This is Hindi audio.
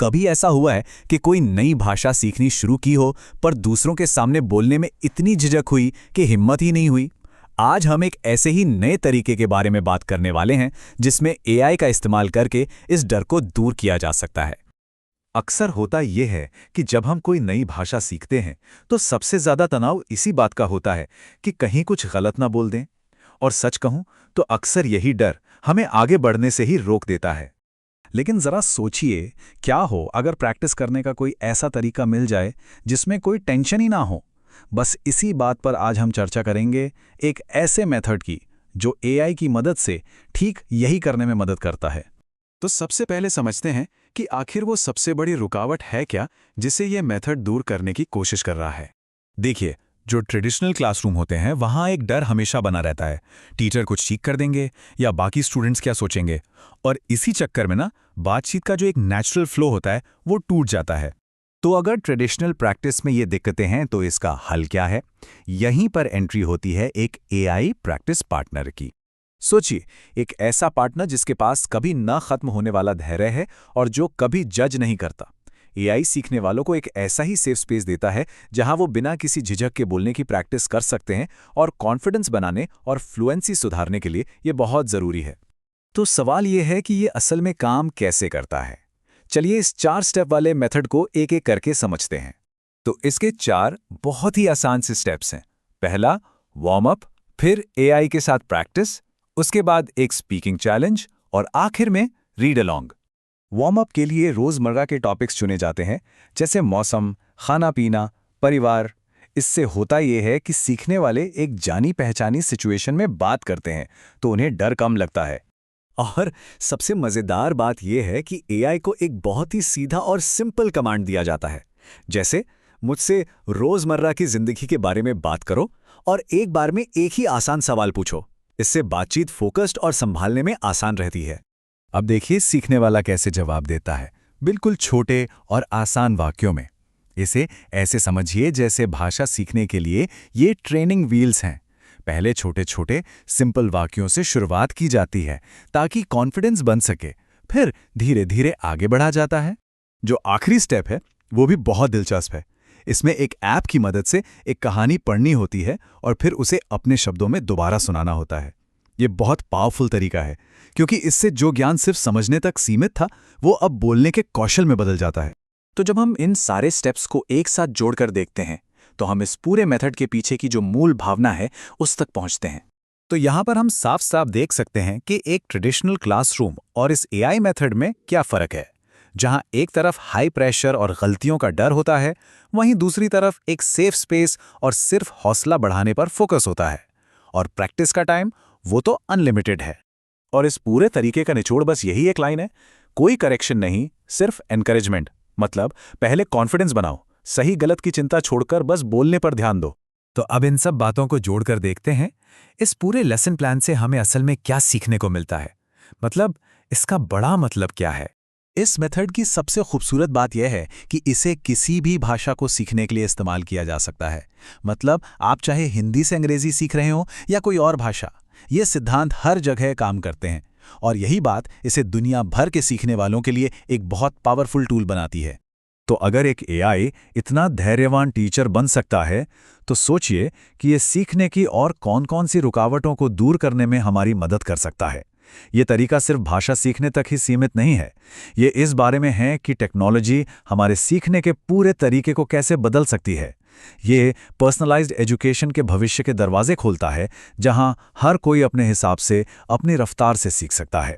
कभी ऐसा हुआ है कि कोई नई भाषा सीखनी शुरू की हो पर दूसरों के सामने बोलने में इतनी झिझक हुई कि हिम्मत ही नहीं हुई? आज हम एक ऐसे ही नए तरीके के बारे में बात करने वाले हैं जिसमें एआई का इस्तेमाल करके इस डर को दूर किया जा सकता है। अक्सर होता यह है कि जब हम कोई नई भाषा सीखते हैं तो सबसे ज्यादा तनाव इसी बात का होता है कि कहीं कुछ गलत ना बोल दें। और सच कहूं तो अक्सर यही डर हमें आगे बढ़ने से ही रोक देता है। लेकिन जरा सोचिए, क्या हो अगर प्रैक्टिस करने का कोई ऐसा तरीका मिल जाए जिसमें कोई टेंशन ही ना हो। बस इसी बात पर आज हम चर्चा करेंगे, एक ऐसे मेथड की जो एआई की मदद से ठीक यही करने में मदद करता है। तो सबसे पहले समझते हैं कि आखिर वो सबसे बड़ी रुकावट है क्या जिसे ये मेथड दूर करने की कोशिश कर रहा है। देखिए, जो ट्रेडिशनल क्लासरूम होते हैं वहाँ एक डर हमेशा बना रहता है, टीचर कुछ ठीक कर देंगे या बाकी स्टूडेंट्स क्या सोचेंगे। और इसी चक्कर में ना बातचीत का जो एक नेचुरल फ्लो होता है वो टूट जाता है। तो अगर ट्रेडिशनल प्रैक्टिस में ये दिक्कतें हैं तो इसका हल क्या है? यहीं पर एंट्री होती है एक एआई प्रैक्टिस पार्टनर की। सोचिए, एक ऐसा पार्टनर जिसके पास कभी न खत्म होने वाला धैर्य है और जो कभी जज नहीं करता। एआई सीखने वालों को एक ऐसा ही सेफ स्पेस देता है जहां वो बिना किसी झिझक के बोलने की प्रैक्टिस कर सकते हैं, और कॉन्फिडेंस बनाने और फ्लुएंसी सुधारने के लिए ये बहुत ज़रूरी है। तो सवाल ये है कि ये असल में काम कैसे करता है। चलिए इस 4 स्टेप वाले मेथड को एक एक करके समझते हैं। तो इसके 4 बहुत ही आसान से स्टेप्स हैं। पहला, वार्म अप, फिर एआई के साथ प्रैक्टिस, उसके बाद एक स्पीकिंग चैलेंज और आखिर में रीड अलोंग। वार्म अप के लिए रोजमर्रा के टॉपिक्स चुने जाते हैं, जैसे मौसम, खाना पीना, परिवार। इससे होता यह है कि सीखने वाले एक जानी पहचानी सिचुएशन में बात करते हैं तो उन्हें डर कम लगता है। और सबसे मजेदार बात यह है कि एआई को एक बहुत ही सीधा और सिंपल कमांड दिया जाता है, जैसे मुझसे रोजमर्रा की जिंदगी के बारे में बात करो और एक बार में एक ही आसान सवाल पूछो। इससे बातचीत फोकस्ड और संभालने में आसान रहती है। अब देखिए सीखने वाला कैसे जवाब देता है, बिल्कुल छोटे और आसान वाक्यों में। इसे ऐसे समझिए जैसे भाषा सीखने के लिए ये ट्रेनिंग व्हील्स हैं। पहले छोटे छोटे सिंपल वाक्यों से शुरुआत की जाती है ताकि कॉन्फिडेंस बन सके, फिर धीरे धीरे आगे बढ़ा जाता है। जो आखिरी स्टेप है वो भी बहुत दिलचस्प है। इसमें एक ऐप की मदद से एक कहानी पढ़नी होती है और फिर उसे अपने शब्दों में दोबारा सुनाना होता है। ये बहुत पावरफुल तरीका है क्योंकि इससे जो ज्ञान सिर्फ समझने तक सीमित था वो अब बोलने के कौशल में बदल जाता है। तो जब हम इन सारे स्टेप्स को एक साथ जोड़कर देखते हैं तो हम इस पूरे मेथड के पीछे की जो मूल भावना है उस तक पहुंचते हैं। तो यहाँ पर हम साफ साफ देख सकते हैं कि एक ट्रेडिशनल क्लासरूम और इस एआई मेथड में क्या फ़र्क है। जहाँ एक तरफ हाई प्रेशर और गलतियों का डर होता है, वहीं दूसरी तरफ एक सेफ स्पेस और सिर्फ हौसला बढ़ाने पर फोकस होता है। और प्रैक्टिस का टाइम वो तो अनलिमिटेड है। और इस पूरे तरीके का निचोड़ बस यही एक लाइन है, कोई करेक्शन नहीं, सिर्फ एनकरेजमेंट। मतलब पहले कॉन्फिडेंस बनाओ, सही गलत की चिंता छोड़कर बस बोलने पर ध्यान दो। तो अब इन सब बातों को जोड़कर देखते हैं, इस पूरे लेसन प्लान से हमें असल में क्या सीखने को मिलता है। मतलब इसका बड़ा मतलब क्या है। इस मेथड की सबसे खूबसूरत बात यह है कि इसे किसी भी भाषा को सीखने के लिए इस्तेमाल किया जा सकता है। मतलब आप चाहे हिंदी से अंग्रेजी सीख रहे हो या कोई और भाषा, ये सिद्धांत हर जगह काम करते हैं। और यही बात इसे दुनिया भर के सीखने वालों के लिए एक बहुत पावरफुल टूल बनाती है। तो अगर एक एआई इतना धैर्यवान टीचर बन सकता है तो सोचिए कि ये सीखने की और कौन-कौन सी रुकावटों को दूर करने में हमारी मदद कर सकता है। ये तरीका सिर्फ भाषा सीखने तक ही सीमित नहीं है, ये इस बारे में है कि टेक्नोलॉजी हमारे सीखने के पूरे तरीके को कैसे बदल सकती है। ये पर्सनलाइज्ड एजुकेशन के भविष्य के दरवाजे खोलता है, जहां हर कोई अपने हिसाब से, अपनी रफ्तार से सीख सकता है।